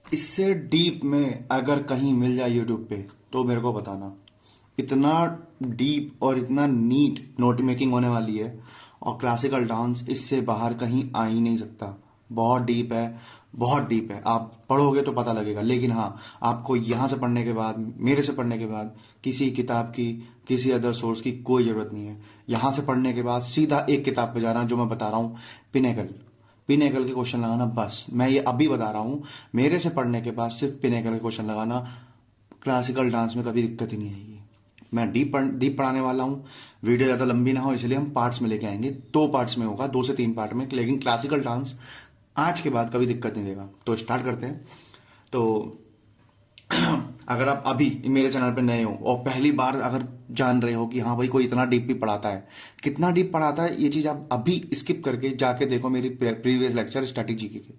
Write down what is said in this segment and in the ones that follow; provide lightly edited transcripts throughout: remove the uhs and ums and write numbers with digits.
इससे डीप में अगर कहीं मिल जाए यूट्यूब पे तो मेरे को बताना। इतना डीप और इतना नीट नोट मेकिंग होने वाली है, और क्लासिकल डांस इससे बाहर कहीं आ ही नहीं सकता। बहुत डीप है, बहुत डीप है। आप पढ़ोगे तो पता लगेगा, लेकिन हाँ, आपको यहाँ से पढ़ने के बाद, मेरे से पढ़ने के बाद, किसी किताब की, किसी अदर सोर्स की कोई ज़रूरत नहीं है। यहाँ से पढ़ने के बाद सीधा एक किताब पे जाना, जो मैं बता रहा हूँ, पिनेकल। पिनेकल के क्वेश्चन लगाना, बस मैं ये अभी बता रहा हूँ। मेरे से पढ़ने के बाद सिर्फ पिनेकल के क्वेश्चन लगाना, क्लासिकल डांस में कभी दिक्कत ही नहीं आएगी। मैं डीप पढ़ाने वाला हूँ। वीडियो ज़्यादा लंबी ना हो इसलिए हम पार्ट्स में लेके आएंगे, 2 पार्ट्स में होगा, 2 से 3 पार्ट में, लेकिन क्लासिकल डांस आज के बाद कभी दिक्कत नहीं देगा। तो स्टार्ट करते हैं। तो अगर आप अभी मेरे चैनल पे नए हो और पहली बार अगर जान रहे हो कि हाँ भाई कोई इतना डीप भी पढ़ाता है, कितना डीप पढ़ाता है, ये चीज़ आप अभी स्किप करके जाके देखो मेरी प्रीवियस लेक्चर स्ट्रैटेजी के।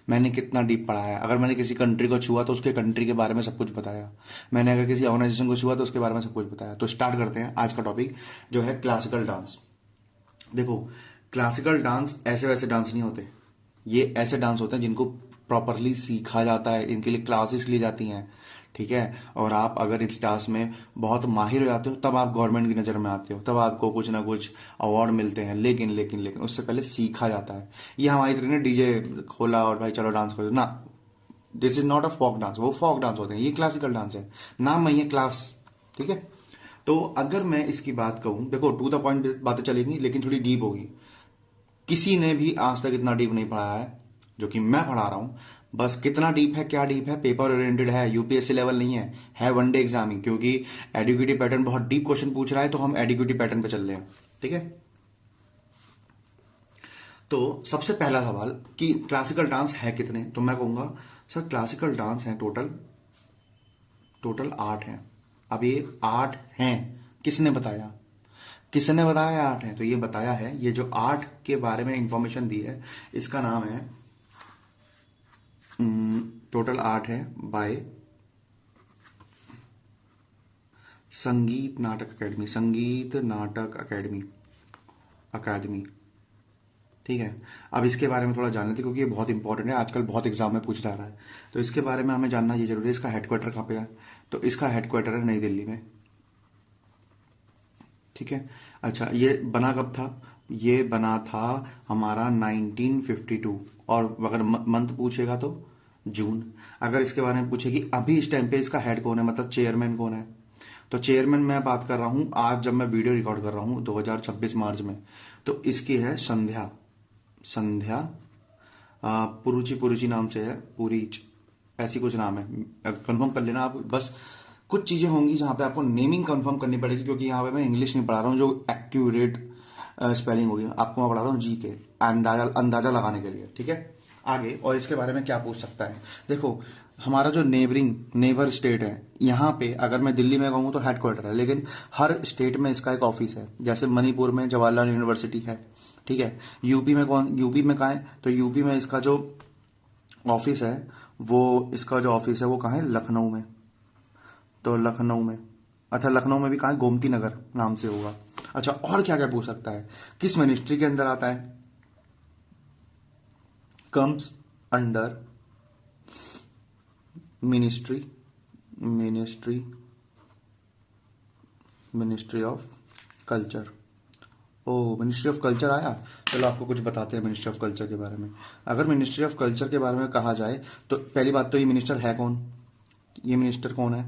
मैंने कितना डीप पढ़ाया। अगर मैंने किसी कंट्री को छुआ तो उसके कंट्री के बारे में सब कुछ बताया। मैंने अगर किसी ऑर्गेनाइजेशन को छुआ तो उसके बारे में सब कुछ बताया। तो स्टार्ट करते हैं आज का टॉपिक, जो है क्लासिकल डांस। देखो, क्लासिकल डांस ऐसे वैसे डांस नहीं होते। ये ऐसे डांस होते हैं जिनको प्रॉपरली सीखा जाता है, इनके लिए क्लासेस ली जाती हैं, ठीक है। और आप अगर इस डांस में बहुत माहिर हो जाते हो तब आप गवर्नमेंट की नज़र में आते हो, तब आपको कुछ ना कुछ अवार्ड मिलते हैं। लेकिन लेकिन लेकिन उससे पहले सीखा जाता है। ये हमारी तरह ने डीजे खोला और भाई चलो डांस करो ना। This is not a Fock dance. वो फॉक डांस होते हैं, ये क्लासिकल डांस है। नाम वही है, क्लास, ठीक है। तो अगर मैं इसकी बात कहूं, देखो टू द पॉइंट बातें चलेंगी लेकिन थोड़ी डीप होगी। किसी ने भी आज तक इतना डीप नहीं पढ़ाया है जो कि मैं पढ़ा रहा हूं। बस कितना डीप है, क्या डीप है, पेपर ओरिएंटेड है, यूपीएससी लेवल नहीं है वनडे एग्जामिंग। क्योंकि एडुकेटिव पैटर्न बहुत डीप क्वेश्चन पूछ रहा है, तो हम एडुकेटिव पैटर्न पे चल रहे हैं, ठीक है। तो सबसे पहला सवाल कि क्लासिकल डांस है कितने, तो मैं कहूंगा सर क्लासिकल डांस है टोटल टोटल 8 हैं। अब ये 8 हैं, किसने बताया? किसने बताया 8 हैं? तो ये बताया है, ये जो 8 के बारे में इंफॉर्मेशन दी है, इसका नाम है, टोटल 8 है बाय संगीत नाटक अकेडमी, संगीत नाटक अकेडमी, अकादमी, ठीक है। अब इसके बारे में थोड़ा जान लेते हैं, क्योंकि ये बहुत इंपॉर्टेंट है, आजकल बहुत एग्जाम में पूछा जा रहा है। तो इसके बारे में हमें जानना ये जरूरी है। इसका हेडक्वार्टर कहाँ पे है? तो इसका हेडक्वार्टर है नई दिल्ली में, ठीक है। अच्छा, ये बना कब था? ये बना था हमारा 1952। और अगर मंथ पूछेगा तो जून। अगर इसके बारे में पूछे कि अभी इस टाइम पे इसका हेड कौन है, मतलब चेयरमैन कौन है, तो चेयरमैन मैं बात कर रहा हूं आज जब मैं वीडियो रिकॉर्ड कर रहा हूं 2026 मार्च में, तो इसकी है संध्या, संध्या पुरुचि, पुरुचि नाम से है, पुरीच, ऐसी कुछ नाम है। कंफर्म कर लेना आप। बस कुछ चीजें होंगी जहां पे आपको नेमिंग कंफर्म करनी पड़ेगी, क्योंकि यहाँ पे मैं इंग्लिश नहीं पढ़ा रहा हूँ जो एक्यूरेट स्पेलिंग होगी, आपको मैं पढ़ा रहा हूँ जी के, अंदाजा अंदाजा लगाने के लिए, ठीक है। आगे और इसके बारे में क्या पूछ सकता है? देखो, हमारा जो नेबर स्टेट है, यहाँ पे अगर मैं दिल्ली में कहूँ तो हेडक्वार्टर है, लेकिन हर स्टेट में इसका एक ऑफिस है। जैसे मणिपुर में जवाहरलाल यूनिवर्सिटी है, ठीक है। यूपी में कहाँ है? तो यूपी में इसका जो ऑफिस है, वो इसका जो ऑफिस है वो कहाँ है? लखनऊ में। तो लखनऊ में, अच्छा लखनऊ में भी कहाँ है? गोमती नगर नाम से होगा। अच्छा, और क्या क्या पूछ सकता है? किस मिनिस्ट्री के अंदर आता है? Comes under ministry ministry ministry of culture. Oh, ministry of culture आया। चलो आपको कुछ बताते हैं मिनिस्ट्री ऑफ कल्चर के बारे में। अगर मिनिस्ट्री ऑफ कल्चर के बारे में कहा जाए तो पहली बात तो ये मिनिस्टर है कौन? ये मिनिस्टर कौन है?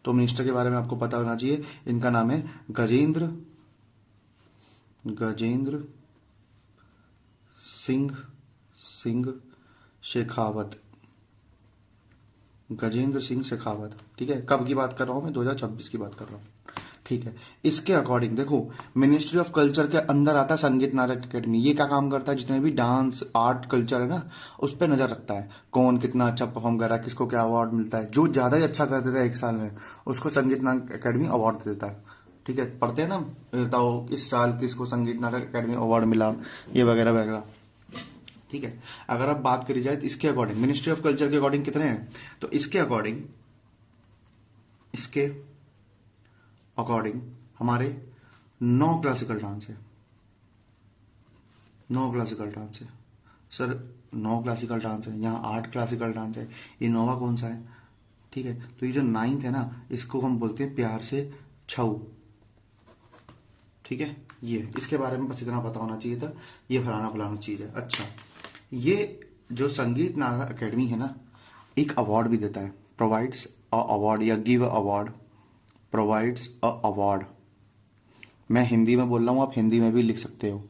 तो मिनिस्टर के बारे में आपको पता होना चाहिए। इनका नाम है गजेंद्र गजेंद्र सिंह सिंह शेखावत, गजेंद्र सिंह शेखावत, ठीक है। कब की बात कर रहा हूं मैं? 2026 की बात कर रहा हूं, ठीक है। इसके अकॉर्डिंग देखो, मिनिस्ट्री ऑफ कल्चर के अंदर आता है संगीत नाटक अकेडमी। ये क्या काम करता है? जितने भी डांस आर्ट कल्चर है ना, उस पर नजर रखता है। कौन कितना अच्छा परफॉर्म कर रहा है, किसको क्या अवार्ड मिलता है। जो ज्यादा ही अच्छा कर देता है एक साल में, उसको संगीत नाटक अकेडमी अवार्ड दे देता है, ठीक है। पढ़ते हैं ना, बताओ इस साल किसको संगीत नाटक अकेडमी अवार्ड मिला, ये वगैरह वगैरह, ठीक है। अगर अब बात करी जाए तो इसके अकॉर्डिंग, मिनिस्ट्री ऑफ कल्चर के अकॉर्डिंग कितने हैं? तो इसके अकॉर्डिंग हमारे 9 क्लासिकल डांस है, 9 क्लासिकल डांस है। सर 9 क्लासिकल डांस है, यहाँ 8 क्लासिकल डांस है, ये 9वां कौन सा है? ठीक है, तो ये जो 9th है ना, इसको हम बोलते हैं प्यार से छऊ। ठीक है, ये इसके बारे में बस इतना पता होना चाहिए था, ये फलाना फलाना चीज है। अच्छा, ये जो संगीत नाटक अकेडमी है ना, एक अवार्ड भी देता है, प्रोवाइड्स अ अवार्ड या give a award, provides a award. मैं हिंदी में बोल रहा हूँ, आप हिंदी में भी लिख सकते हो,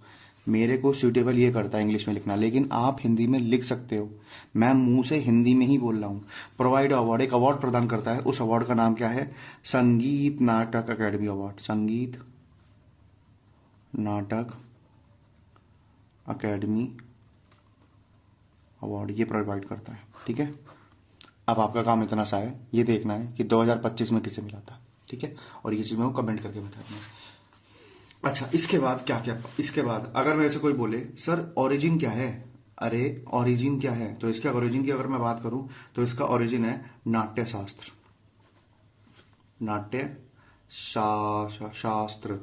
मेरे को सूटेबल ये करता है इंग्लिश में लिखना, लेकिन आप हिंदी में लिख सकते हो, मैं मुंह से हिंदी में ही बोल रहा हूँ। प्रोवाइड अवार्ड, एक अवार्ड प्रदान करता है, उस अवार्ड का नाम क्या है? संगीत नाटक अकेडमी अवार्ड, संगीत नाटक अकेडमी अवार्ड, ये प्रोवाइड करता है। ठीक है, अब आपका काम इतना सा है, ये देखना है कि 2025 में किसे मिला था। ठीक है, और ये चीज़ मैं कमेंट करके बता दूँ। अच्छा, इसके बाद क्या क्या, इसके बाद अगर मेरे से कोई बोले सर ओरिजिन क्या है, अरे ओरिजिन क्या है, तो इसका ओरिजिन की अगर मैं बात करूं तो इसका ओरिजिन है नाट्य शास्त्र, नाट्य शास्त्र।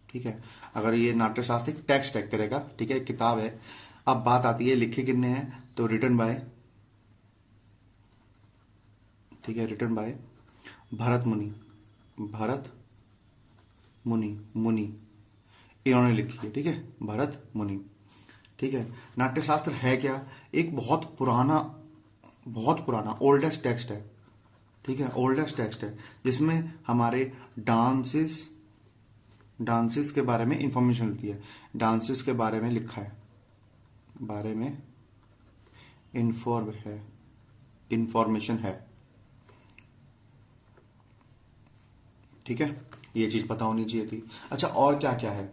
ठीक है, अगर ये नाट्य शास्त्र एक टेक्स्ट है एक तरह का, ठीक है, एक किताब है। अब बात आती है लिखे कितने हैं, तो रिटन बाय, ठीक है, रिटन बाय भरत मुनि, भरत मुनि, मुनि इन्होंने लिखी है। ठीक है, भरत मुनि। ठीक है, नाट्यशास्त्र है क्या? एक बहुत पुराना ओल्डेस्ट टेक्स्ट है। ठीक है, ओल्डेस्ट टेक्स्ट है जिसमें हमारे डांसेस के बारे में इंफॉर्मेशन मिलती है, डांसेस के बारे में लिखा है, बारे में इंफॉर्मेशन है। ठीक है, ये चीज पता होनी चाहिए थी। अच्छा, और क्या क्या है?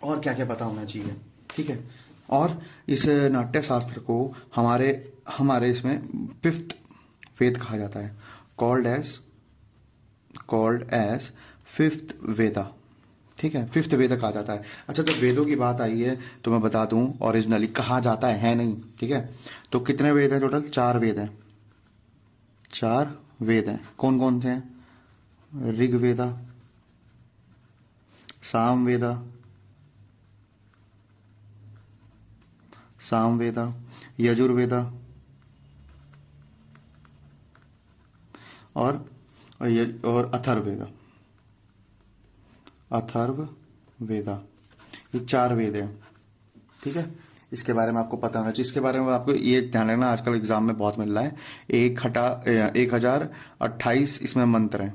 और क्या क्या पता होना चाहिए? ठीक है, और इस नाट्य शास्त्र को हमारे इसमें 5th वेद कहा जाता है, कॉल्ड एज 5th वेदा। ठीक है, 5th वेद कहा जाता है। अच्छा, जब वेदों की बात आई है तो मैं बता दूं, ओरिजिनली कहा जाता है नहीं। ठीक है, तो कितने वेद हैं टोटल? 4 वेद हैं, 4 वेद हैं। कौन कौन से हैं? ऋग्वेदा, सामवेदा, यजुर्वेदा और अथर्ववेदा, ये 4 वेद हैं। ठीक है, इसके बारे में आपको पता होना चाहिए। इसके बारे में आपको ये ध्यान रखना, आजकल एग्जाम में बहुत मिल रहा है, 1028 इसमें मंत्र हैं,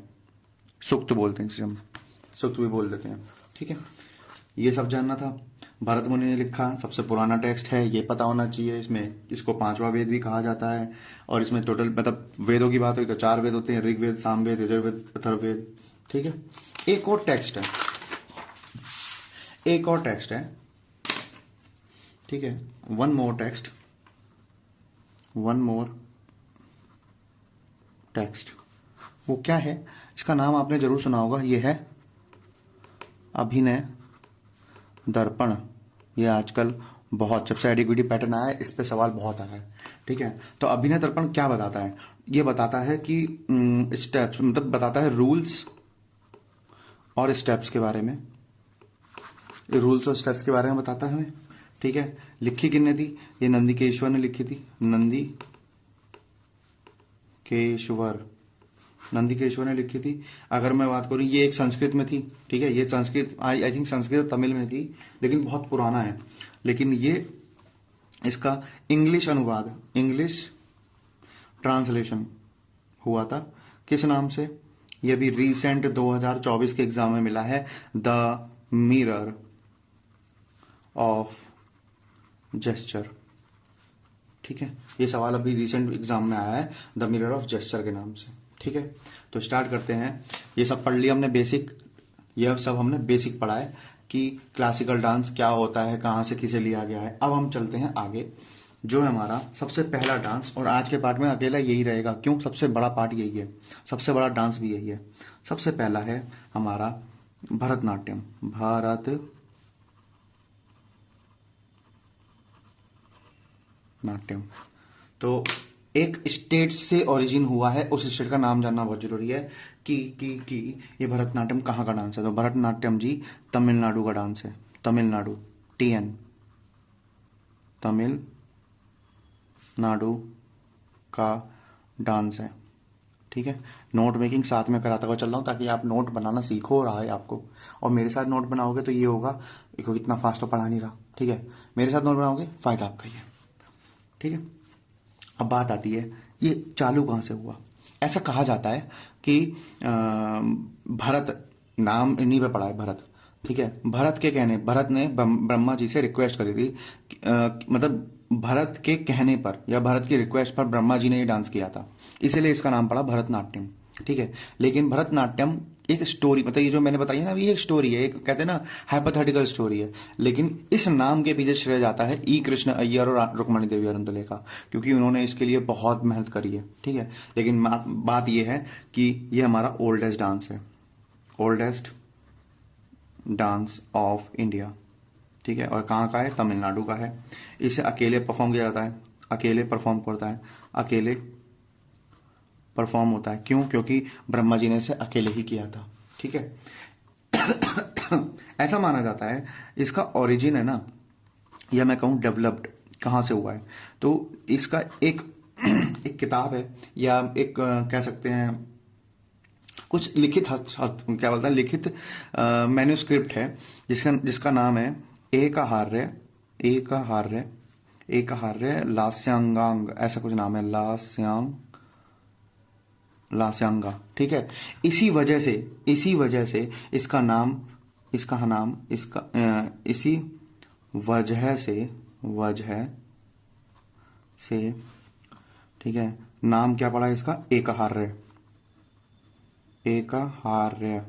सूक्त बोलते हैं जिसे हम, सूक्त भी बोल देते हैं। ठीक है, ये सब जानना था। भरत मुनि ने लिखा, सबसे पुराना टेक्स्ट है, ये पता होना चाहिए। इसमें इसको 5वां वेद भी कहा जाता है, और इसमें टोटल मतलब वेदों की बात हुई तो 4 वेद होते हैं, ऋग्वेद, सामवेद, यजुर्वेद, अथर्ववेद। ठीक है, एक और टेक्स्ट है, ठीक है, वन मोर टेक्स्ट, वो क्या है? इसका नाम आपने जरूर सुना होगा, ये है अभिनय दर्पण। ये आजकल बहुत, जब से एडिक्विटी पैटर्न आया है, इस पे सवाल बहुत आ रहा है। ठीक है, तो अभिनय दर्पण क्या बताता है? ये बताता है कि स्टेप्स, मतलब बताता है रूल्स और स्टेप्स के बारे में, रूल्स और स्टेप्स के बारे में बताता है हमें। ठीक है, लिखी किसने थी? ये नंदीकेश्वर ने लिखी थी, नंदीकेश्वर ने लिखी थी। अगर मैं बात करूं, ये एक संस्कृत में थी। ठीक है, ये संस्कृत, आई थिंक संस्कृत तमिल में थी, लेकिन बहुत पुराना है। लेकिन ये इसका इंग्लिश अनुवाद, इंग्लिश ट्रांसलेशन हुआ था, किस नाम से? ये भी रिसेंट 2024 के एग्जाम में मिला है, द मिरर ऑफ जेस्चर। ठीक है, ये सवाल अभी रिसेंट एग्जाम में आया है, द मिरर ऑफ जेस्चर के नाम से। ठीक है, तो स्टार्ट करते हैं। ये सब पढ़ लिया हमने बेसिक, ये सब हमने बेसिक पढ़ा है कि क्लासिकल डांस क्या होता है, कहाँ से किसे लिया गया है। अब हम चलते हैं आगे, जो है हमारा सबसे पहला डांस, और आज के पार्ट में अकेला यही रहेगा, क्यों? सबसे बड़ा पार्ट यही है, सबसे बड़ा डांस भी यही है। सबसे पहला है हमारा भरतनाट्यम, नाट्यम। तो एक स्टेट से ओरिजिन हुआ है, उस स्टेट का नाम जानना बहुत जरूरी है कि ये भरतनाट्यम कहाँ का डांस है। तो भरतनाट्यम जी तमिलनाडु का डांस है, तमिलनाडु, TN, तमिलनाडु का डांस है। ठीक है, नोट मेकिंग साथ में कराता हुआ चल रहा हूँ ताकि आप नोट बनाना सीखो रहा है आपको, और मेरे साथ नोट बनाओगे तो ये होगा, देखो इतना फास्ट तो पढ़ा नहीं रहा। ठीक है, मेरे साथ नोट बनाओगे फायदा आपका ही है। ठीक है, अब बात आती है ये चालू कहाँ से हुआ। ऐसा कहा जाता है कि भरत, नाम इन्हीं पे पड़ा है भरत। ठीक है, भरत के कहने, भरत ने ब्रह्मा जी से रिक्वेस्ट करी थी मतलब भरत के कहने पर या भरत की रिक्वेस्ट पर ब्रह्मा जी ने ये डांस किया था, इसीलिए इसका नाम पड़ा भरतनाट्यम। ठीक है, लेकिन भरतनाट्यम एक स्टोरी, मतलब ये जो मैंने बताई है ना, ये एक स्टोरी है, एक कहते हैं ना हाइपोथेटिकल स्टोरी है, लेकिन इस नाम के पीछे श्रेय जाता है ई कृष्ण अय्यर और रुक्मणी देवी अरुणदले का, क्योंकि उन्होंने इसके लिए बहुत मेहनत करी है। ठीक है, लेकिन बात ये है कि ये हमारा ओल्डेस्ट डांस है, ओल्डेस्ट डांस ऑफ इंडिया। ठीक है, और कहाँ का है, तमिलनाडु का है। इसे अकेले परफॉर्म किया जाता है, अकेले परफॉर्म करता है, अकेले परफॉर्म होता है। क्यों? क्योंकि ब्रह्मा जी ने इसे अकेले ही किया था। ठीक है, ऐसा माना जाता है इसका ओरिजिन है ना, या मैं कहूँ डेवलप्ड कहाँ से हुआ है, तो इसका एक एक किताब है, या एक कह सकते हैं कुछ लिखित क्या बोलते हैं, लिखित मैन्युस्क्रिप्ट है, जिसका नाम है एकहार्य, एकहार्य, एकहार्य लास्यांगांग, ऐसा कुछ नाम है, लास्यांगा। ठीक है, इसी वजह से इसका नाम, इसी वजह से ठीक है, नाम क्या पड़ा इसका, एकहार्य, एकहार्य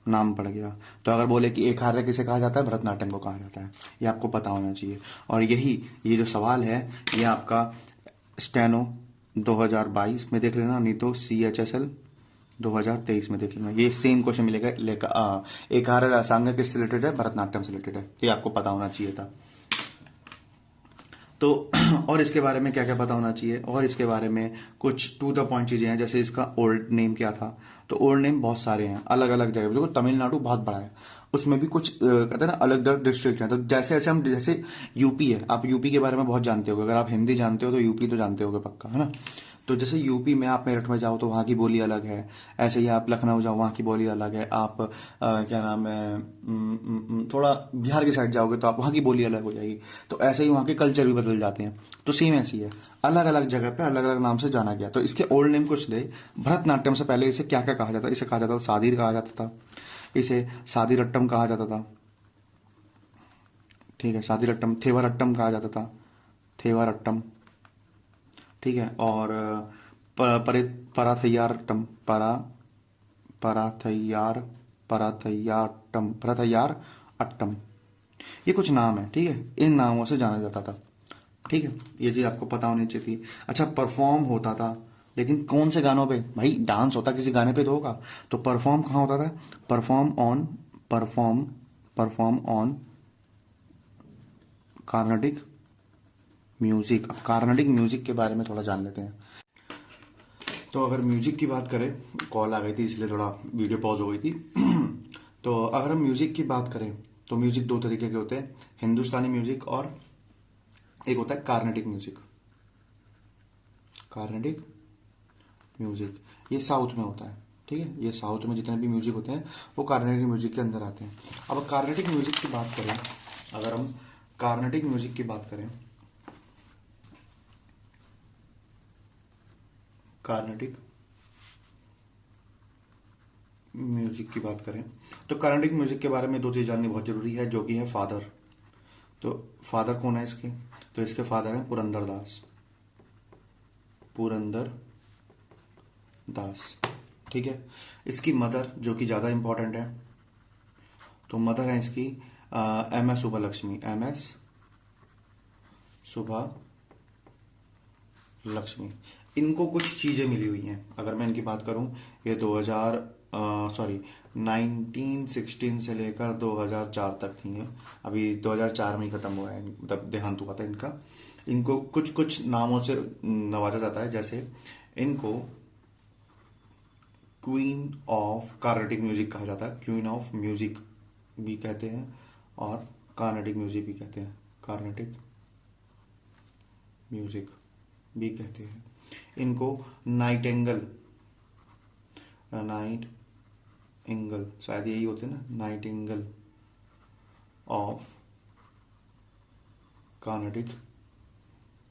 नाम पड़ गया। तो अगर बोले कि एकहार्य किसे कहा जाता है, भरतनाट्यम को कहा जाता है, ये आपको पता होना चाहिए। और ये जो सवाल है, ये आपका स्टेनो 2022 में देख लेना, नहीं तो CHSL 2023 में देख लेना, ये सेम क्वेश्चन मिलेगा। एकहार्य असंग किससे रिलेटेड है, भरतनाट्यम से रिलेटेड है, ये आपको पता होना चाहिए था। तो और इसके बारे में क्या क्या पता होना चाहिए, और इसके बारे में कुछ टू द पॉइंट चीज़ें हैं, जैसे इसका ओल्ड नेम क्या था। तो ओल्ड नेम बहुत सारे हैं, अलग अलग जगह, देखो तमिलनाडु बहुत बड़ा है, उसमें भी कुछ कहते हैं ना अलग अलग डिस्ट्रिक्ट हैं। तो जैसे जैसे हम, जैसे यूपी है, आप यूपी के बारे में बहुत जानते होगे, अगर आप हिंदी जानते हो तो यूपी तो जानते होगे पक्का, है ना। तो जैसे यूपी में आप मेरठ में जाओ तो वहाँ की बोली अलग है, ऐसे ही आप लखनऊ जाओ वहाँ की बोली अलग है, आप क्या नाम है थोड़ा बिहार की साइड जाओगे तो आप वहाँ की बोली अलग हो जाएगी। तो ऐसे ही वहाँ के कल्चर भी बदल जाते हैं, तो सेम ऐसी है, अलग अलग जगह पे अलग अलग नाम से जाना गया। तो इसके ओल्ड नेम कुछ थे। भरतनाट्यम से पहले इसे क्या क्या कहा जाता, इसे कहा जाता था सादीर कहा जाता था, इसे सादीरट्टम कहा जाता था। ठीक है, सादीरट्टम, थेवरट्टम कहा जाता था, थेवरट्टम। ठीक है, और पराथैयारट्टम, पराथैयार, पराथैयार अट्टम, ये कुछ नाम है। ठीक है, इन नामों से जाना जाता था। ठीक है, ये चीज़ आपको पता होनी चाहिए थी। अच्छा, परफॉर्म होता था, लेकिन कौन से गानों पे, भाई डांस होता किसी गाने पे तो होगा, तो परफॉर्म कहाँ होता था, परफॉर्म ऑन कार्नाटिक म्यूजिक। अब कार्नाटिक म्यूजिक के बारे में थोड़ा जान लेते हैं। तो अगर म्यूजिक की बात करें, कॉल आ गई थी इसलिए थोड़ा वीडियो पॉज हो गई थी। तो अगर हम म्यूजिक की बात करें तो म्यूजिक दो तरीके के होते हैं, हिंदुस्तानी म्यूजिक और एक होता है कार्नाटिक म्यूजिक। कार्नाटिक म्यूजिक ये साउथ में होता है। ठीक है, ये साउथ में जितने भी म्यूजिक होते हैं वो कार्नाटिक म्यूजिक के अंदर आते हैं। अब कार्नाटिक म्यूजिक की बात करें, अगर हम कार्नाटिक म्यूजिक की बात करें, कार्नाटिक म्यूजिक की बात करें तो कार्नाटिक म्यूजिक के बारे में दो चीज़ जाननी बहुत जरूरी है, जो कि है फादर। तो फादर कौन है इसके, तो इसके फादर हैं पुरंदर दास, पुरंदर दास। ठीक है, इसकी मदर जो कि ज़्यादा इंपॉर्टेंट है, तो मदर है इसकी MS सुब्बालक्ष्मी, MS सुब्बालक्ष्मी। इनको कुछ चीज़ें मिली हुई हैं, अगर मैं इनकी बात करूं, ये 2000 सॉरी 1916 से लेकर 2004 तक थी ये। अभी 2004 में ही खत्म हुआ है, मतलब देहांत हुआ था इनका। इनको कुछ कुछ नामों से नवाजा जाता है, जैसे इनको क्वीन ऑफ कार्नेटिक म्यूजिक कहा जाता है, क्वीन ऑफ म्यूजिक भी कहते हैं और कार्नेटिक म्यूजिक भी कहते हैं, कार्नेटिक म्यूजिक भी कहते हैं। इनको नाइटेंगल, नाइट एंगल शायद यही होते हैं ना, नाइटिंगल ऑफ कार्नेटिक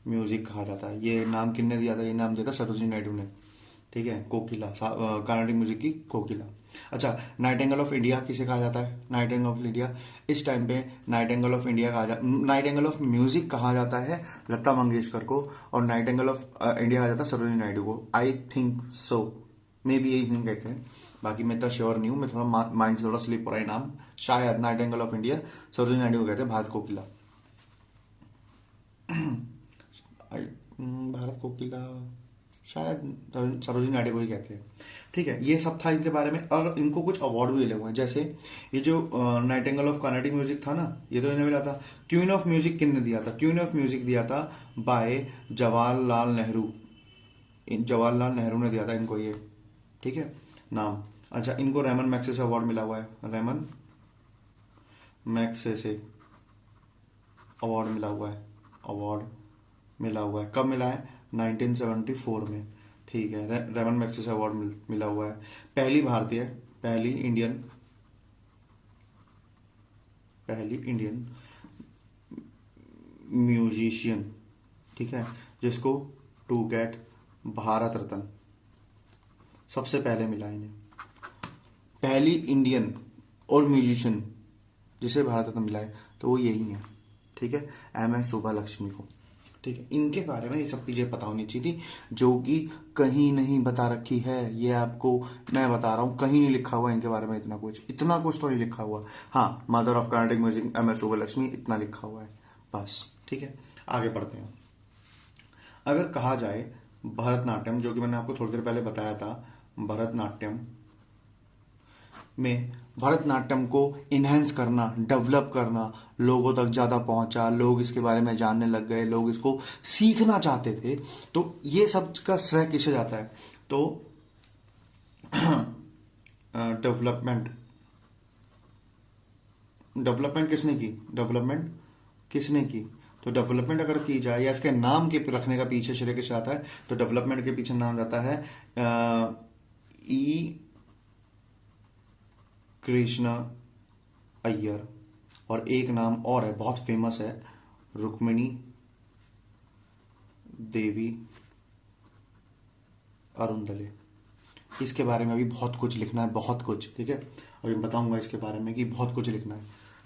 म्यूजिक कहा जाता है। ये नाम किसने दिया था? ये नाम दिया था सरोजिनी नायडू ने, ठीक है। कोकिला, कार्नेटिक म्यूजिक की कोकिला। अच्छा, नाइटेंगल ऑफ इंडिया किसे कहा जाता है? नाइटेंगल ऑफ इंडिया इस टाइम पे नाइटेंगल ऑफ इंडिया कहा जाता, नाइटेंगल ऑफ म्यूजिक कहा जाता है लता मंगेशकर को, और नाइटेंगल ऑफ इंडिया कहा जाता है सरोजिनी नायडू को। I think so, may be यही नहीं कहते हैं, बाकी मैं इतना श्योर नहीं हूँ, मैं थोड़ा माइंड से थोड़ा स्लिप हो रहा है नाम। शायद Nightingale of India Sarojini Naidu को कहते हैं, भारत कोकिला। भारत कोकिला शायद सरोजिनी नायडू को ही कहते हैं, ठीक है। ये सब था इनके बारे में। और इनको कुछ अवार्ड भी मिले हुए हैं, जैसे ये जो नाइटेंगल ऑफ कार्नेटिक म्यूजिक था ना, ये तो इन्हें मिला था। क्वीन ऑफ म्यूजिक किसने दिया था? क्वीन ऑफ म्यूजिक दिया था बाय जवाहरलाल नेहरू, जवाहरलाल नेहरू ने दिया था इनको ये, ठीक है नाम। अच्छा, इनको रेमन मैग्सेसे अवार्ड मिला हुआ है, रेमन मैग्सेसे अवार्ड मिला हुआ है, अवार्ड मिला हुआ है। कब मिला है? 1974 में, ठीक है। रेमन मैग्सेसे अवार्ड मिला हुआ है। पहली भारतीय, पहली इंडियन म्यूजिशियन, ठीक है, जिसको टू गेट भारत रत्न सबसे पहले मिला है इन्हें। पहली इंडियन और म्यूजिशियन जिसे भारत रत्न मिला है तो वो यही है, ठीक है, MS सुब्बालक्ष्मी को, ठीक है। इनके बारे में ये सब चीजें पता होनी चाहिए थी, जो कि कहीं नहीं बता रखी है। ये आपको मैं बता रहा हूँ, कहीं नहीं लिखा हुआ इनके बारे में, इतना कुछ तो नहीं लिखा हुआ। हाँ, mother of Carnatic music MS सुब्बालक्ष्मी, इतना लिखा हुआ है बस, ठीक है। आगे बढ़ते हैं। अगर कहा जाए भरतनाट्यम, जो कि मैंने आपको थोड़ी देर पहले बताया था, भरतनाट्यम में भरतनाट्यम को इन्हेंस करना, डेवलप करना, लोगों तक ज़्यादा पहुंचा, लोग इसके बारे में जानने लग गए, लोग इसको सीखना चाहते थे, तो ये सब का श्रेय किसे जाता है? तो डेवलपमेंट किसने की? तो डेवलपमेंट अगर की जाए, या इसके नाम के रखने का पीछे श्रेय किसे जाता है? तो डेवलपमेंट के पीछे नाम जाता है ई कृष्णा अय्यर, और एक नाम और है बहुत फेमस है, रुक्मिणी देवी अरुंदले। इसके बारे में भी बहुत कुछ लिखना है, बहुत कुछ, ठीक है। अभी बताऊंगा इसके बारे में कि बहुत कुछ लिखना है,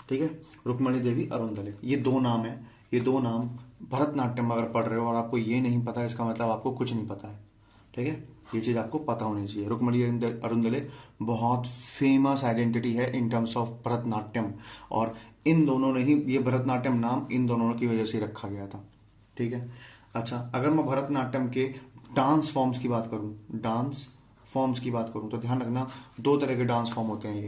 ठीक है। रुक्मिणी देवी अरुंदले, ये दो नाम है। ये दो नाम भरतनाट्यम अगर पढ़ रहे हो और आपको ये नहीं पता है, इसका मतलब आपको कुछ नहीं पता है, ठीक है। ये चीज आपको पता होनी चाहिए। रुक्मिणी अरुंदले बहुत फेमस आइडेंटिटी है इन टर्म्स ऑफ भरतनाट्यम, और इन दोनों ने ही ये भरतनाट्यम नाम इन दोनों की वजह से रखा गया था, ठीक है। अच्छा, अगर मैं भरतनाट्यम के डांस फॉर्म्स की बात करूं, तो ध्यान रखना, दो तरह के डांस फॉर्म होते हैं ये,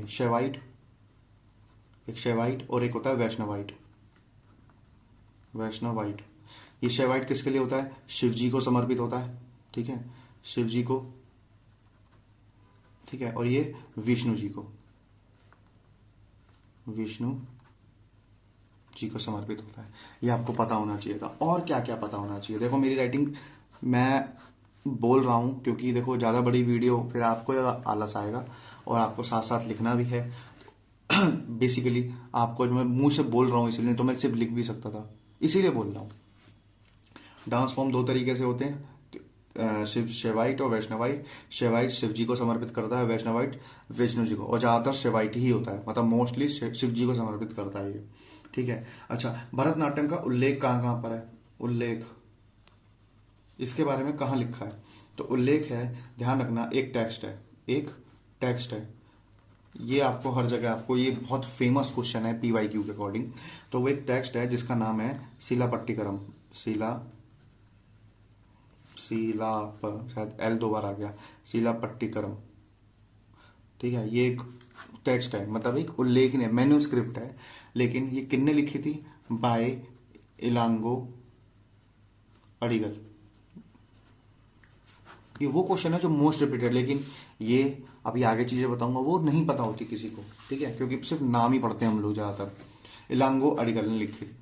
एक शैवाइट और एक होता है वैष्णवाइट। ये शैवाइट किसके लिए होता है? शिव जी को समर्पित होता है, ठीक है, शिव जी को, ठीक है। और ये विष्णु जी को समर्पित होता है। ये आपको पता होना चाहिए था। और क्या क्या पता होना चाहिए? देखो, मेरी राइटिंग मैं बोल रहा हूं क्योंकि देखो ज्यादा बड़ी वीडियो फिर आपको ज्यादा आलस आएगा, और आपको साथ साथ लिखना भी है। बेसिकली आपको जो मैं मुंह से बोल रहा हूं, इसलिए तो मैं सिर्फ लिख भी सकता था, इसीलिए बोल रहा हूं। डांस फॉर्म दो तरीके से होते हैं, शैवाइट और वैष्णवाइट। शैवाइट शिव जी को समर्पित करता है, वैष्णवाइट विष्णु जी को, और ज्यादातर शैवाइट ही होता है, मतलब मोस्टली शिव जी को समर्पित करता है ये, ठीक है। अच्छा, भरतनाट्यम का उल्लेख कहाँ कहाँ पर है? उल्लेख इसके बारे में कहाँ लिखा है? तो उल्लेख है, ध्यान रखना, एक टेक्स्ट है। ये आपको हर जगह, आपको ये बहुत फेमस क्वेश्चन है PYQ के अकॉर्डिंग। तो वो एक टेक्स्ट है जिसका नाम है शिलापट्टिकरम, शायद L दो बार आ गया, शिलापट्टिकरम, ठीक है, ये एक टेक्स्ट है, मतलब एक उल्लेखनीय मैन्युस्क्रिप्ट है, लेकिन ये किसने लिखी थी? बाय इलांगो अडिगल। ये वो क्वेश्चन है जो मोस्ट रिपीटेड, लेकिन ये अभी आगे चीजें बताऊंगा वो नहीं पता होती किसी को, ठीक है, क्योंकि सिर्फ नाम ही पढ़ते हैं हम लोग ज्यादातर। इलांगो अडिगल ने लिखी थी,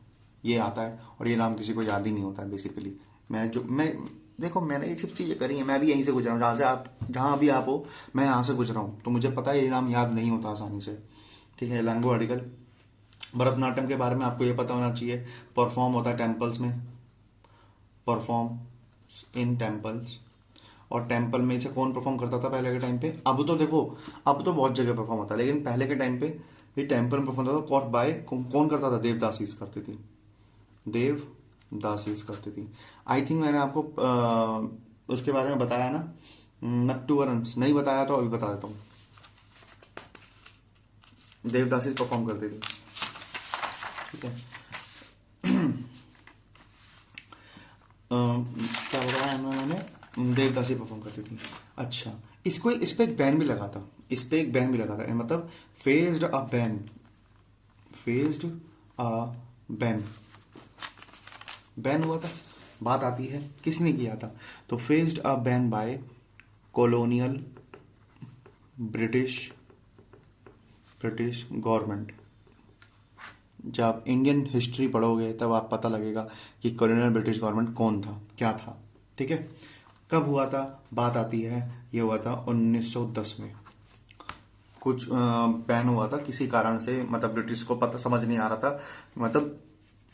ये आता है, और ये नाम किसी को याद ही नहीं होता है बेसिकली। मैं देखो, मैंने ये सब चीजें करी हैं, मैं भी यहीं से गुजरा हूँ, जहाँ से आप, जहाँ भी आप हो, मैं यहाँ से गुजरा हूँ, तो मुझे पता है ये नाम याद नहीं होता आसानी से, ठीक है। इलांगो अडिगल। भरतनाट्यम के बारे में आपको ये पता होना चाहिए, परफॉर्म होता है टेम्पल्स में, परफॉर्म इन टेम्पल्स। और टेम्पल में से कौन परफॉर्म करता था पहले के टाइम पे? अब तो देखो, अब तो बहुत जगह परफॉर्म होता है, लेकिन पहले के टाइम पे ये टेम्पल में परफॉर्म होता था, कॉट बाय कौन करता था? देवदासीज करती थी, देवदासीज करती थी। आई थिंक मैंने आपको उसके बारे में बताया ना, नट्टूवरंस, नहीं बताया तो अभी बता देता हूँ। देवदासीज परफॉर्म करती थी, ठीक है। क्या बताया मैंने? देवदासी परफॉर्म करती थी। अच्छा, इसको इस पे एक बैन भी लगा था, इस पे एक बैन भी लगा था, मतलब faced a ban, faced a ban, ban हुआ था। बात आती है किसने किया था, तो faced a ban by colonial British British government. जब आप इंडियन हिस्ट्री पढ़ोगे तब आप पता लगेगा कि कॉलोनियल ब्रिटिश गवर्नमेंट कौन था, क्या था, ठीक है। कब हुआ था? बात आती है, ये हुआ था 1910 में। कुछ बैन हुआ था किसी कारण से, मतलब ब्रिटिश को पता समझ नहीं आ रहा था, मतलब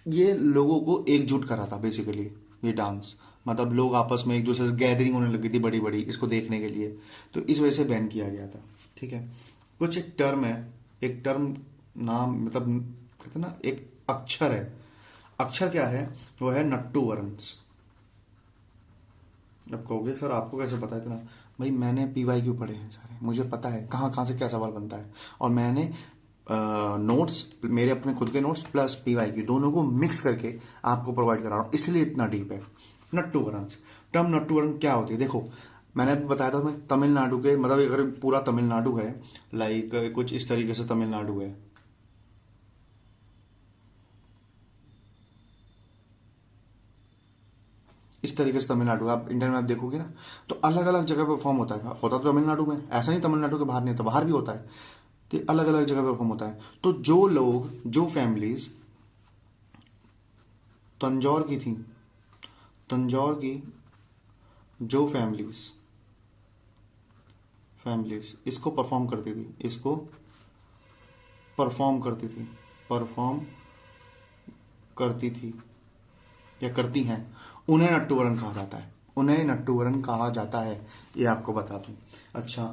ये लोगों को एकजुट करा था बेसिकली, ये डांस, मतलब लोग आपस में एक दूसरे से गैदरिंग होने लगी थी बड़ी बड़ी इसको देखने के लिए, तो इस वजह से बैन किया गया था, ठीक है। कुछ एक टर्म है, एक टर्म, नाम, मतलब कहते हैं ना, एक अक्षर है, अक्षर क्या है? वो है नट्टू वरंस। अब कहोगे सर आपको कैसे पता है इतना? भाई मैंने PYQ पढ़े हैं सारे, मुझे पता है कहाँ कहाँ से क्या सवाल बनता है, और मैंने नोट्स, मेरे अपने खुद के नोट्स प्लस PYQ दोनों को मिक्स करके आपको प्रोवाइड करा रहा हूँ, इसलिए इतना डीप है। नट्टू वरंस, टर्म नट्टू वरन क्या होती है? देखो, मैंने अभी बताया था, मैं तमिलनाडु के, मतलब अगर पूरा तमिलनाडु है, लाइक कुछ इस तरीके से तमिलनाडु है, इस तरीके से तमिलनाडु, आप इंडियन मैप देखोगे ना, तो अलग अलग जगह पे परफॉर्म होता है, होता तो तमिलनाडु में, ऐसा नहीं तमिलनाडु के बाहर नहीं होता, बाहर भी होता है, तो अलग अलग जगह पे परफॉर्म होता है। तो जो लोग, जो फैमिलीज तंजौर की थी, तंजौर की जो फैमिलीज फैमिलीज इसको परफॉर्म करती थी, इसको परफॉर्म करती थी, परफॉर्म करती थी या करती हैं, उन्हें नट्टूवरन कहा जाता है, उन्हें नट्टूवरन कहा जाता है, ये आपको बता दूं। अच्छा,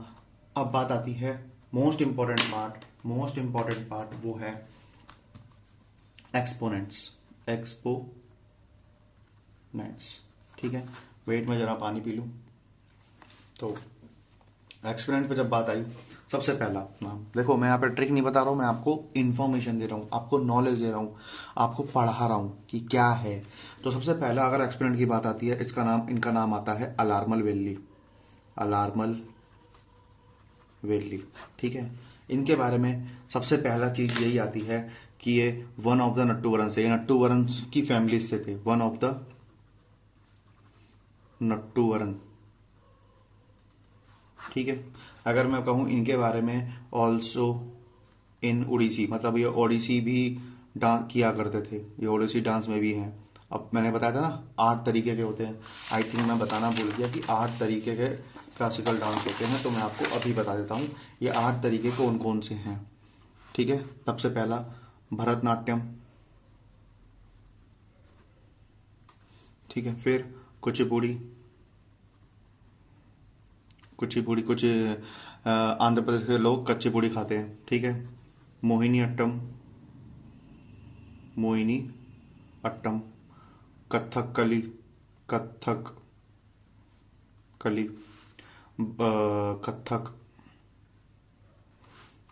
अब बात आती है most important part, most important part वो है एक्सपोनेंट्स, एक्सपोनेंट्स, ठीक है। वेट में जरा पानी पी लूं। तो एक्सपेरिमेंट पे जब बात आई, सबसे पहला नाम देखो, मैं यहाँ पे ट्रिक नहीं बता रहा हूँ, मैं आपको इन्फॉर्मेशन दे रहा हूँ, आपको नॉलेज दे रहा हूँ, आपको पढ़ा रहा हूँ कि क्या है। तो सबसे पहला अगर एक्सपेरिमेंट की बात आती है, इसका नाम, इनका नाम आता है अलार्मल वैली, अलार्मल वैली, ठीक है। इनके बारे में सबसे पहला चीज यही आती है कि ये वन ऑफ द नट्टूवरंस है, ये नट्टूवरंस की फैमिली से थे, वन ऑफ द नट्टूवरन, ठीक है। अगर मैं कहूँ इनके बारे में, ऑल्सो इन उड़ीसी, मतलब ये ओडिसी भी डांस किया करते थे, ये ओडिसी डांस में भी हैं। अब मैंने बताया था ना 8 तरीके के होते हैं, आई थिंक मैं बताना भूल गया कि 8 तरीके के क्लासिकल डांस होते हैं, तो मैं आपको अभी बता देता हूँ ये 8 तरीके कौन कौन से हैं, ठीक है। सबसे पहला भरतनाट्यम, ठीक है। फिर कुचिपुड़ी, कुचिपुड़ी, कुछ आंध्र प्रदेश के लोग कच्ची पूड़ी खाते हैं, ठीक है। मोहिनी अट्टम, मोहिनी अट्टम, कथकली, कथक कली, कथक,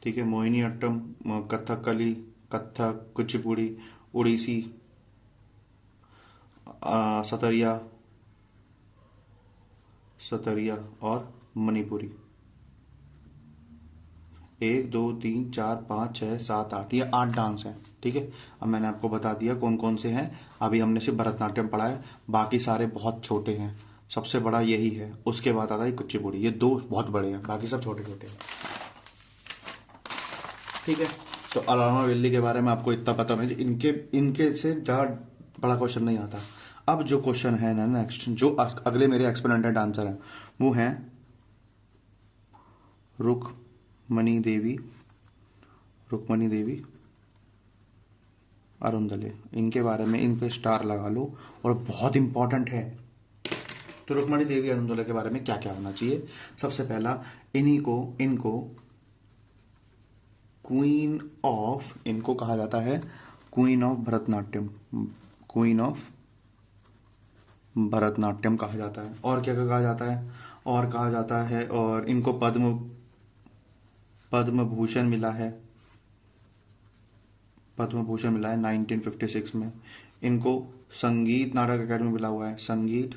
ठीक है। मोहिनी अट्टम, कथकली, कथक, कुचिपुड़ी, उड़ीसी, सतरिया, सतरिया और मणिपुरी, 1 2 3 4 5 6 7 8, ये 8 डांस हैं। ठीक है, अब मैंने आपको बता दिया कौन कौन से हैं। अभी हमने सिर्फ भरतनाट्यम पढ़ा है, बाकी सारे बहुत छोटे हैं। सबसे बड़ा यही है, उसके बाद आता है कुचिपुड़ी, ये दो बहुत बड़े हैं, बाकी सब छोटे छोटे हैं। ठीक है, तो अलामा वैली के बारे में आपको इतना पता नहीं, इनके इनके से ज़्यादा बड़ा क्वेश्चन नहीं आता। अब जो क्वेश्चन है ना नेक्स्ट, जो अगले मेरे एक्सपेरिमेंटेड आंसर हैं वो हैं रुक्मणी देवी, रुक्मणी देवी अरुंधले, इनके बारे में इन पे स्टार लगा लो, और बहुत इंपॉर्टेंट है। तो रुक्मणी देवी अरुंधले के बारे में क्या क्या होना चाहिए? सबसे पहला, इनको क्वीन ऑफ, इनको कहा जाता है queen of Bharatanatyam, queen of Bharatanatyam कहा जाता है। और क्या क्या कहा जाता है? और कहा जाता है, और इनको पद्म भूषण मिला है, पद्म भूषण मिला है 1956 में। इनको संगीत नाटक अकादमी मिला हुआ है, संगीत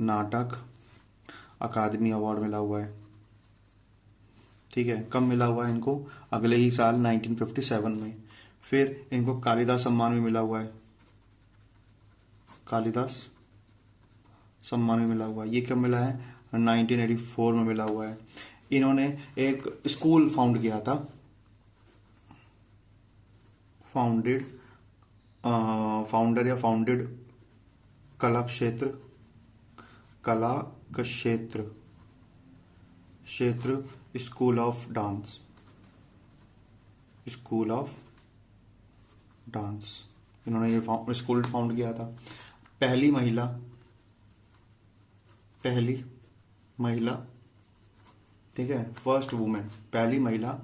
नाटक अकादमी अवार्ड मिला हुआ है। ठीक है, कब मिला हुआ है इनको? अगले ही साल 1957 में। फिर इनको कालिदास सम्मान भी मिला हुआ है, कालिदास सम्मान भी मिला हुआ है। ये कब मिला है? 1984 में मिला हुआ है। इन्होंने एक स्कूल फाउंड किया था, फाउंडेड कला क्षेत्र school of dance, school of dance, इन्होंने ये स्कूल फाउंड किया था। पहली महिला, ठीक है, फर्स्ट वुमेन, पहली महिला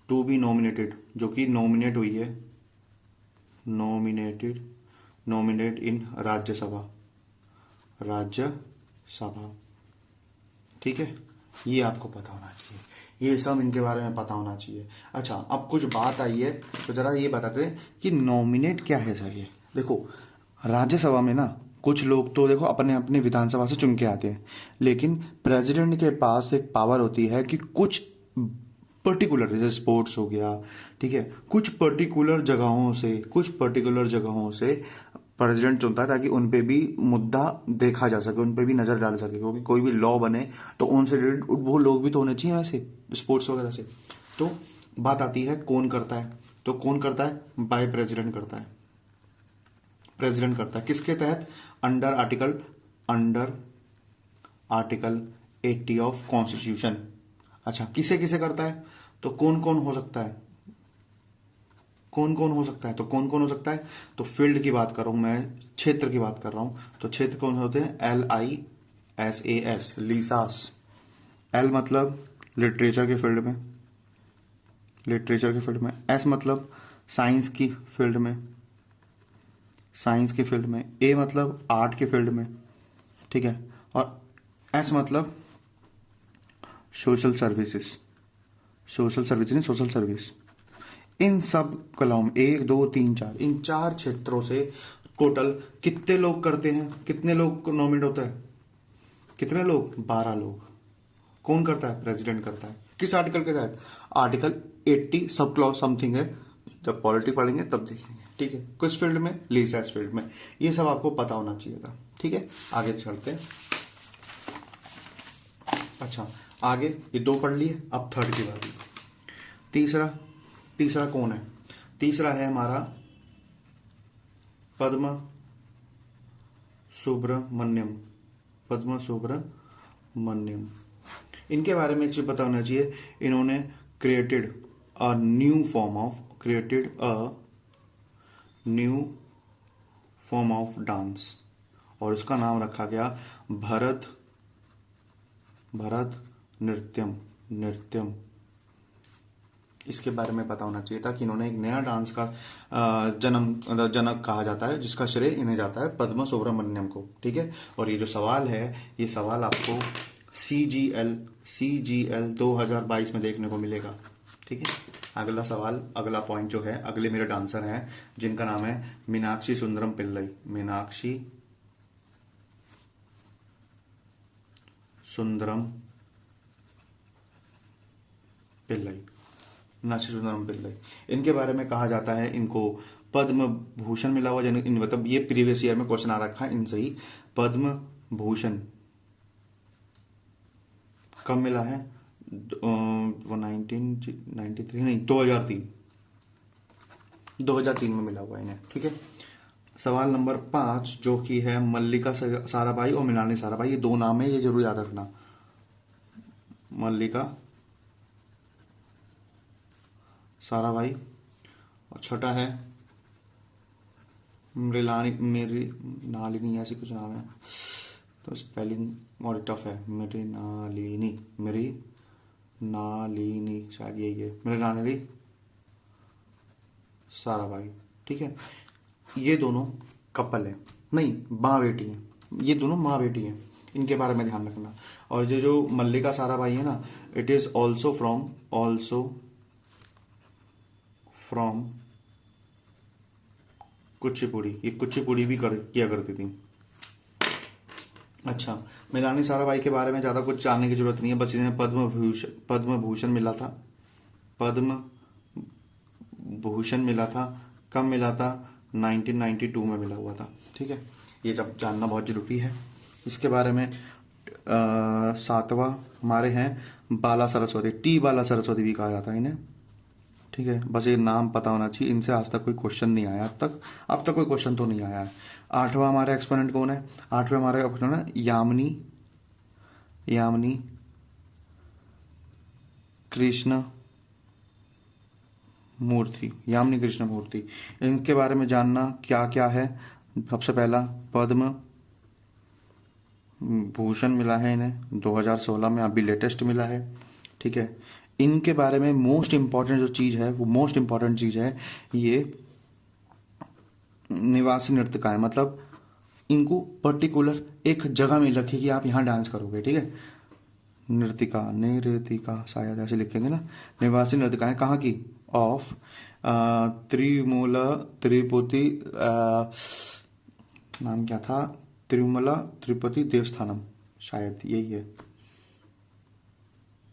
टू बी नॉमिनेटेड, जो कि नॉमिनेट हुई है, नॉमिनेट इन राज्यसभा। ठीक है, ये आपको पता होना चाहिए, ये सब इनके बारे में पता होना चाहिए। अच्छा, अब कुछ बात आई है तो जरा ये बताते हैं कि नॉमिनेट क्या है सर। ये देखो, राज्यसभा में ना कुछ लोग तो देखो अपने अपने विधानसभा से चुन के आते हैं, लेकिन प्रेसिडेंट के पास एक पावर होती है कि कुछ पर्टिकुलर, जैसे स्पोर्ट्स हो गया, ठीक है, कुछ पर्टिकुलर जगहों से प्रेसिडेंट चुनता है, ताकि उन पे भी मुद्दा देखा जा सके, उन पे भी नजर डाल सके, क्योंकि कोई भी लॉ बने तो उनसे रिलेटेड वो लोग भी तो होने चाहिए वैसे, स्पोर्ट्स वगैरह से। तो बात आती है कौन करता है, तो कौन करता है? बाय प्रेसिडेंट करता है, प्रेसिडेंट करता है। किसके तहत? Under article 80 of constitution. अच्छा, किसे किसे करता है? तो कौन कौन हो सकता है, तो कौन कौन हो सकता है? तो फील्ड की बात कर रहा हूं मैं, क्षेत्र की बात कर रहा हूं, तो क्षेत्र कौन से होते हैं? LISAS, लीसास। L मतलब लिटरेचर के फील्ड में, S मतलब साइंस की फील्ड में, A मतलब आर्ट के फील्ड में, ठीक है, और S मतलब सोशल सर्विस। इन सब कलाओं में 1 2 3 4, इन 4 क्षेत्रों से टोटल कितने लोग करते हैं, कितने लोग को नॉमिनेट होता है? कितने लोग? 12 लोग। कौन करता है? प्रेसिडेंट करता है। किस आर्टिकल के तहत? आर्टिकल 80 सब क्लॉज समथिंग है, जब पॉलिटी पढ़ेंगे तब देखेंगे। ठीक है, किस फील्ड में? लीसेस फील्ड में। ये सब आपको पता होना चाहिए था। ठीक है, आगे चलते हैं। अच्छा, आगे ये 2 पढ़ लिए, अब थर्ड की बात। तीसरा कौन है? तीसरा है हमारा पद्म सुब्रमण्यम। इनके बारे में एक चीज पता होना चाहिए, इन्होंने created a new form of dance, और उसका नाम रखा गया भरत नृत्यम। इसके बारे में पता होना चाहिए था कि इन्होंने एक नया डांस का जनक कहा जाता है, जिसका श्रेय इन्हें जाता है पद्म सुब्रमण्यम को। ठीक है, और ये जो सवाल है, ये सवाल आपको CGL 2022 में देखने को मिलेगा। ठीक है, अगला सवाल, अगला पॉइंट जो है, अगले मेरे डांसर हैं जिनका नाम है मीनाक्षी सुंदरम पिल्लई, मीनाक्षी सुंदरम पिल्लई, नरसिंह पिल्लई। इनके बारे में कहा जाता है इनको पद्म भूषण मिला हुआ, मतलब ये प्रीवियस ईयर में क्वेश्चन आ रखा है इनसे ही। पद्म भूषण कब मिला है? वो 1993 नहीं, 2003 में मिला हुआ है इन्हें। ठीक है। सवाल नंबर 5 जो कि है मल्लिका साराभाई और मृणालिनी साराभाई, ये दो नाम है, ये जरूर याद रखना। मल्लिका साराभाई और छठा है मृणालिनी, ऐसी कुछ नाम है तो स्पेलिंग और टफ है। मृणालिनी शायद यही है, मृणालिनी साराभाई। ठीक है। ये दोनों कपल है, नहीं माँ बेटी है, ये दोनों माँ बेटी हैं, इनके बारे में ध्यान रखना। और जो मल्लिका साराभाई है ना, it is also from Kuchipudi, ये कुचिपुड़ी भी किया करती थी। अच्छा, मृणालिनी साराभाई के बारे में ज़्यादा कुछ जानने की जरूरत नहीं है, बस इन्हें पद्म भूषण मिला था। पद्म भूषण मिला था, कब मिला था? 1992 में मिला हुआ था। ठीक है, ये जब जानना बहुत जरूरी है। इसके बारे में 7वां हमारे हैं बाला सरस्वती, टी बाला सरस्वती भी कहा जाता है इन्हें। ठीक है, बस ये नाम पता होना चाहिए, इनसे आज तक कोई क्वेश्चन नहीं आया, अब तक कोई क्वेश्चन तो नहीं आया है। 8वां हमारा एक्सपोनेंट कौन है? 8वें हमारे एक्सपोनेंट है यामिनी कृष्ण मूर्ति, यामिनी कृष्ण मूर्ति। इनके बारे में जानना क्या क्या है? सबसे पहला पद्म भूषण मिला है इन्हें 2016 में, अभी लेटेस्ट मिला है। ठीक है, इनके बारे में मोस्ट इंपॉर्टेंट जो चीज़ है, वो मोस्ट इंपॉर्टेंट चीज़ है ये निवासी नर्तिकाएं, मतलब इनको पर्टिकुलर एक जगह में रखी कि आप यहाँ डांस करोगे। ठीक है, नृतिका शायद ऐसे लिखेंगे ना। निवासी नर्तिकाएं कहाँ की? ऑफ त्रिमूला तिरुपति, नाम क्या था? तिरुमला तिरुपति देवस्थानम, शायद यही है।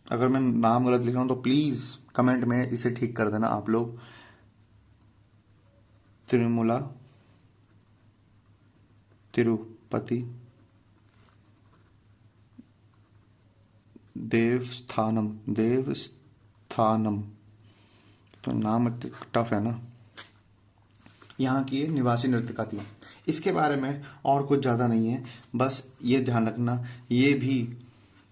अगर मैं नाम गलत लिख रहा हूँ तो प्लीज कमेंट में इसे ठीक कर देना आप लोग। तिरुमला तिरुपति देवस्थानम, तो नाम टफ है ना। यहाँ की निवासी नर्तिका थी। इसके बारे में और कुछ ज़्यादा नहीं है, बस ये ध्यान रखना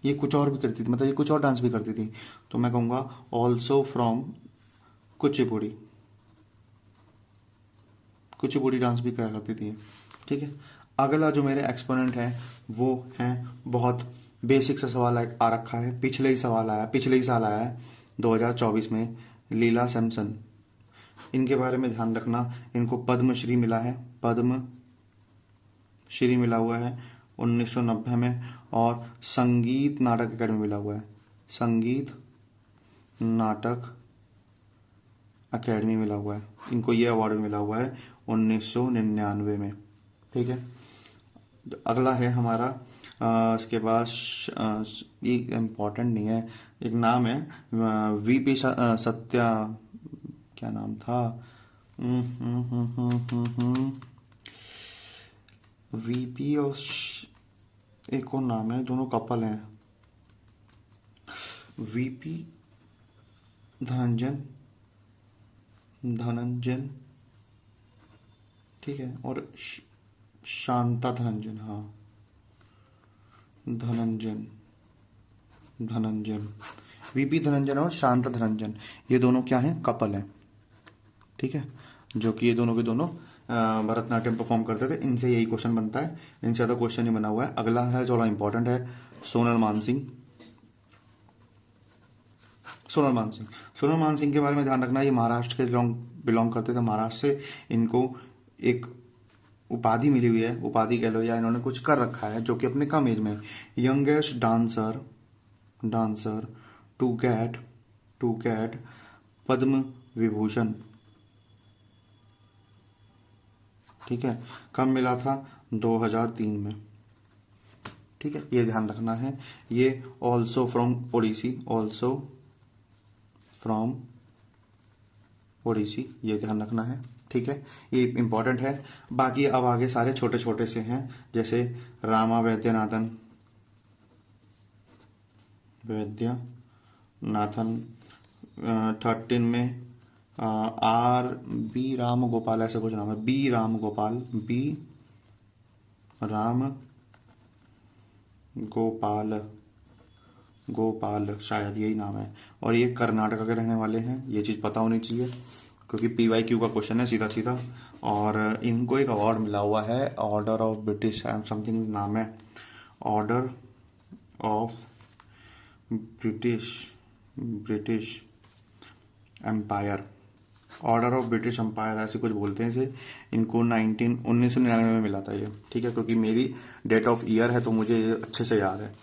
ये कुछ और भी करती थी, मतलब ये कुछ और डांस भी करती थी। तो मैं कहूँगा ऑल्सो फ्रॉम कुचिपुड़ी डांस भी करा करती थी। ठीक है, अगला जो मेरे एक्सपोनेंट है वो है, बहुत बेसिक सा सवाल आ रखा है, पिछले ही साल आया है 2024 में, लीला सैमसन। इनके बारे में ध्यान रखना, इनको पद्मश्री मिला है, पद्मश्री मिला हुआ है 1990 में, और संगीत नाटक अकेडमी मिला हुआ है, संगीत नाटक अकेडमी मिला हुआ है। इनको ये अवार्ड मिला हुआ है 1999 में। ठीक है, अगला है हमारा इसके बाद ये इम्पोर्टेंट नहीं है, एक नाम है वीपी सत्या, क्या नाम था? वीपी और एक और नाम है, दोनों कपल हैं, वीपी धनंजन, ठीक है, और शांता धनंजन, हाँ धनंजन वीपी धनंजन और शांता धनंजन, ये दोनों क्या हैं? कपल हैं। ठीक है, जो कि ये दोनों के दोनों भरतनाट्यम परफॉर्म करते थे। इनसे यही क्वेश्चन बनता है, इनसे ज़्यादा क्वेश्चन नहीं बना हुआ है। अगला है जो इंपॉर्टेंट है, सोनल मानसिंह के बारे में ध्यान रखना। ये महाराष्ट्र के बिलोंग करते थे, महाराष्ट्र से। इनको एक उपाधि मिली हुई है, उपाधि कह लो, या इन्होंने कुछ कर रखा है जो कि अपने कम एज में youngest dancer to get Padma Vibhushan. ठीक है, कब मिला था? 2003 में। ठीक है, ये ध्यान रखना है। ये also from Odissi, also from Odissi, ये ध्यान रखना है, ठीक है, ये इंपॉर्टेंट है। बाकी अब आगे सारे छोटे छोटे से हैं, जैसे रामा वैद्यनाथन, वैद्यनाथन 13 में आर बी राम गोपाल, ऐसे कुछ नाम है, बी राम गोपाल, बी राम गोपाल, गोपाल शायद यही नाम है, और ये कर्नाटक के रहने वाले हैं, ये चीज़ पता होनी चाहिए क्योंकि PYQ का क्वेश्चन है सीधा सीधा। और इनको एक अवार्ड मिला हुआ है, ऑर्डर ऑफ ब्रिटिश समथिंग नाम है, order of British Empire, order of British Empire ऐसे कुछ बोलते हैं इसे। इनको 1999 में मिला था ये, ठीक है, क्योंकि मेरी डेट ऑफ ईयर है तो मुझे ये अच्छे से याद है।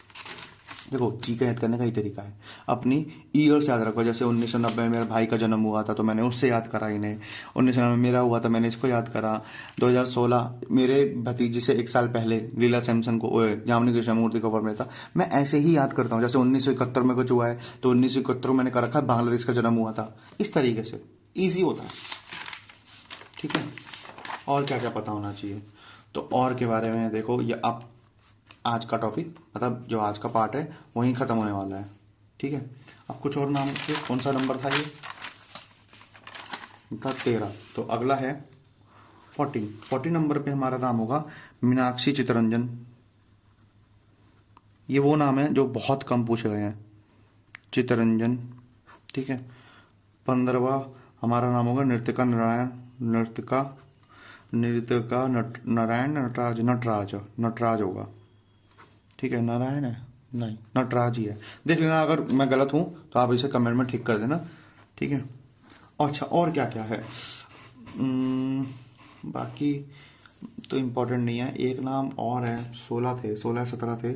देखो जी का याद करने का ही तरीका है, अपनी ईयर्स याद रखो। जैसे 1990 में मेरे भाई का जन्म हुआ था तो मैंने उससे याद करा इन्हें, 1990 में मेरा हुआ था मैंने इसको याद करा। 2016 मेरे भतीजी से 1 साल पहले लीला सैमसन को जामनी कृष्णमूर्ति को अवार्ड मिला था। मैं ऐसे ही याद करता हूँ, जैसे 1971 में कुछ हुआ है तो 1971 मैंने कर रखा है बांग्लादेश का जन्म हुआ था, इस तरीके से ईजी होता है, ठीक है। और क्या क्या पता होना चाहिए, तो और के बारे में देखो, ये अब आज का टॉपिक मतलब जो आज का पार्ट है वहीं ख़त्म होने वाला है, ठीक है। अब कुछ और नाम से, कौन सा नंबर था ये, था 13, तो अगला है 14 नंबर पे हमारा नाम होगा मीनाक्षी चित्तरंजन। ये वो नाम है जो बहुत कम पूछे गए हैं, चित्तरंजन, ठीक है। 15वां हमारा नाम होगा नृतिका नारायण, नारायण नटराज होगा, ठीक है। नारायण है नहीं, नटराज ही है, देख लेना, अगर मैं गलत हूं तो आप इसे कमेंट में ठीक कर देना, ठीक है। अच्छा और क्या क्या है, बाकी तो इम्पोर्टेंट नहीं है। एक नाम और है, 16 थे,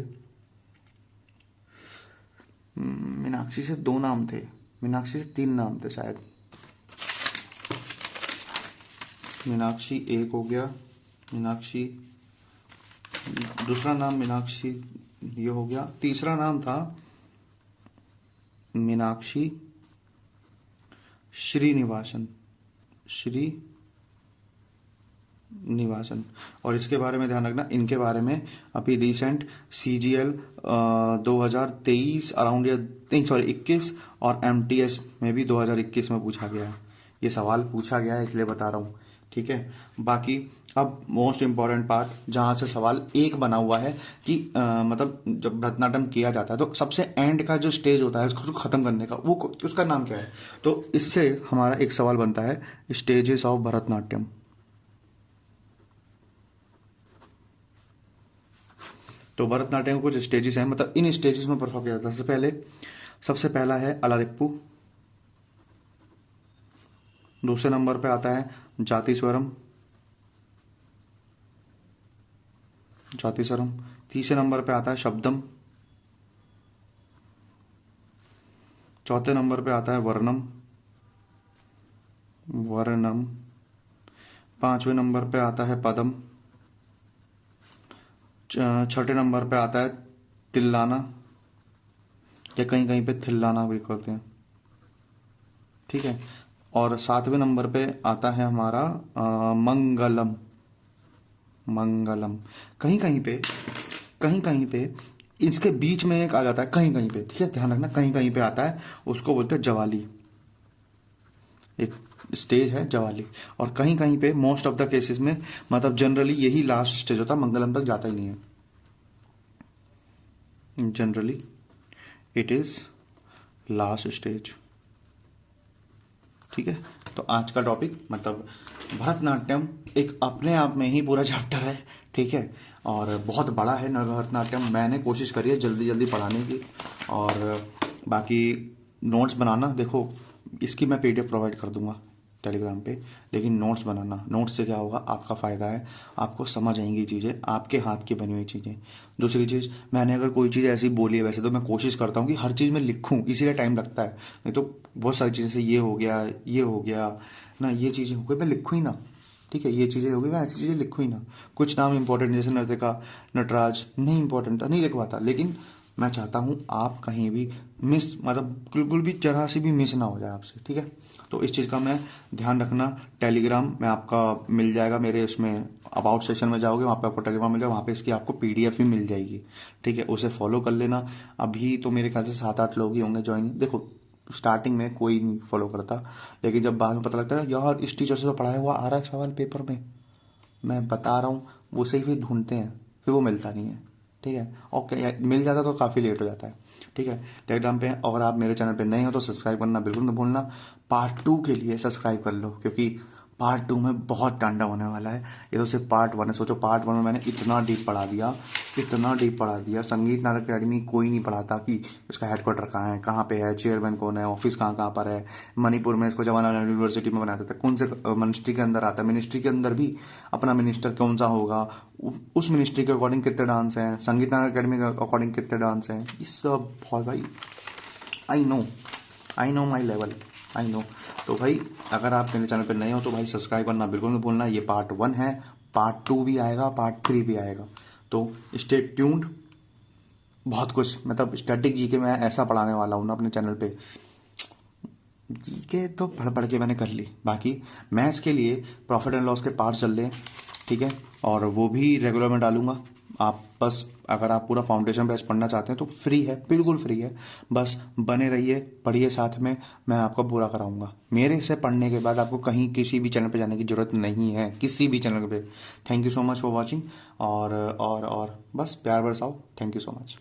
मीनाक्षी से 2 नाम थे, मीनाक्षी से 3 नाम थे शायद। मीनाक्षी एक हो गया, मीनाक्षी दूसरा नाम मीनाक्षी ये हो गया, तीसरा नाम था मीनाक्षी श्रीनिवासन, और इसके बारे में ध्यान रखना, इनके बारे में अभी रिसेंट CGL 2023 अराउंड या नहीं सॉरी 21 और MTS में भी 2021 में पूछा गया है, ये सवाल पूछा गया है इसलिए बता रहा हूँ, ठीक है। बाकी अब मोस्ट इम्पॉर्टेंट पार्ट जहाँ से सवाल एक बना हुआ है कि मतलब जब भरतनाट्यम किया जाता है तो सबसे एंड का जो स्टेज होता है उसको ख़त्म करने का, वो उसका नाम क्या है, तो इससे हमारा एक सवाल बनता है स्टेजेस ऑफ भरतनाट्यम। तो भरतनाट्यम के कुछ स्टेजेस हैं, मतलब इन स्टेजेस में परफॉर्म किया जाता है। सबसे पहला है अलारिप्पू, दूसरे नंबर पे आता है जाति स्वरम, तीसरे नंबर पे आता है शब्दम, चौथे नंबर पे आता है वर्णम, पांचवें नंबर पे आता है पदम, छठे नंबर पे आता है तिल्लाना, या कहीं कहीं पे थिल्लाना भी करते हैं, ठीक है। और 7वें नंबर पे आता है हमारा मंगलम, कहीं कहीं पे इसके बीच में एक आ जाता है कहीं कहीं पे, ठीक है, ध्यान रखना, कहीं कहीं पे आता है, उसको बोलते हैं जवाली, एक स्टेज है जवाली। और कहीं कहीं पे मोस्ट ऑफ द केसेस में मतलब जनरली यही लास्ट स्टेज होता है, मंगलम तक जाता ही नहीं है, generally it is last stage, ठीक है। तो आज का टॉपिक मतलब भरतनाट्यम एक अपने आप में ही पूरा चैप्टर है, ठीक है, और बहुत बड़ा है भरतनाट्यम। मैंने कोशिश करी है जल्दी जल्दी पढ़ाने की, और बाकी नोट्स बनाना, देखो इसकी मैं PDF प्रोवाइड कर दूंगा टेलीग्राम पे, लेकिन नोट्स बनाना, नोट्स से क्या होगा, आपका फ़ायदा है, आपको समझ आएंगी चीज़ें, आपके हाथ की बनी हुई चीज़ें। दूसरी चीज़, मैंने अगर कोई चीज़ ऐसी बोली है, वैसे तो मैं कोशिश करता हूँ कि हर चीज़ में लिखूँ, इसीलिए टाइम लगता है, नहीं तो बहुत सारी चीज़ें से ये हो गया ना, ये चीज़ें हो गई, मैं लिखूँ ही ना, ठीक है, ये चीज़ें हो गई, मैं ऐसी चीज़ें लिखूँ ही ना। कुछ नाम इंपॉर्टेंट जैसे नृतिका, नटराज नहीं इंपॉर्टेंट था, नहीं लिख पाता, लेकिन मैं चाहता हूँ आप कहीं भी मिस, मतलब बिल्कुल भी जरा सी भी मिस ना हो जाए आपसे, ठीक है। तो इस चीज़ का मैं ध्यान रखना। टेलीग्राम में आपका मिल जाएगा मेरे उसमें, अबाउट सेक्शन में जाओगे वहाँ पे आपको टेलीग्राम मिल जाएगा, वहाँ पे इसकी आपको पीडीएफ भी मिल जाएगी, ठीक है। उसे फॉलो कर लेना। अभी तो मेरे ख्याल से 7-8 लोग ही होंगे ज्वाइन। देखो स्टार्टिंग में कोई नहीं फॉलो करता, लेकिन जब बाद में पता लगता है यार इस टीचर से तो पढ़ाया हुआ आ रहा है सवाल पेपर में, मैं बता रहा हूँ, वो सही फिर ढूंढते हैं, फिर वो मिलता नहीं है, ठीक है। और मिल जाता तो काफ़ी लेट हो जाता है, ठीक है। टेलीग्राम पे अगर आप मेरे चैनल पे नए हो तो सब्सक्राइब करना बिल्कुल मत भूलना। पार्ट 2 के लिए सब्सक्राइब कर लो, क्योंकि पार्ट 2 में बहुत टांडा होने वाला है। ये तो सिर्फ पार्ट 1 है। सोचो पार्ट 1 में मैंने इतना डीप पढ़ा दिया, इतना डीप पढ़ा दिया। संगीत नाटक अकेडमी कोई नहीं पढ़ाता कि इसका हेडक्वार्टर कहाँ पे है, चेयरमैन कौन है, ऑफिस कहाँ कहाँ पर है। मणिपुर में इसको जवाहरलाल यूनिवर्सिटी में बनाया था, कौन से मिनिस्ट्री के अंदर आता है, मिनिस्ट्री के अंदर भी अपना मिनिस्टर कौन सा होगा, उस मिनिस्ट्री के अकॉर्डिंग कितने डांस हैं, संगीत नाटक अकेडमी के अकॉर्डिंग कितने डांस हैं, ये सब बहुत भाई। I know, I know my level, I know. तो भाई अगर आप मेरे चैनल पर नए हो तो भाई सब्सक्राइब करना बिल्कुल मत भूलना। ये पार्ट 1 है, पार्ट 2 भी आएगा, पार्ट 3 भी आएगा, तो स्टे ट्यून्ड। बहुत कुछ मतलब स्टैटिक जीके मैं ऐसा पढ़ाने वाला हूँ ना अपने चैनल पे, जीके तो पढ़ पढ़ के मैंने कर ली। बाकी मैथ्स के लिए प्रॉफिट एंड लॉस के पार्ट चल रहे हैं, ठीक है, और वो भी रेगुलर में डालूंगा। आप बस अगर आप पूरा फाउंडेशन बैच पढ़ना चाहते हैं तो फ्री है, बिल्कुल फ्री है। बस बने रहिए, पढ़िए साथ में, मैं आपको पूरा कराऊंगा। मेरे से पढ़ने के बाद आपको कहीं किसी भी चैनल पे जाने की जरूरत नहीं है, किसी भी चैनल पे। Thank you so much for watching. और बस प्यार बरसाओ। Thank you so much.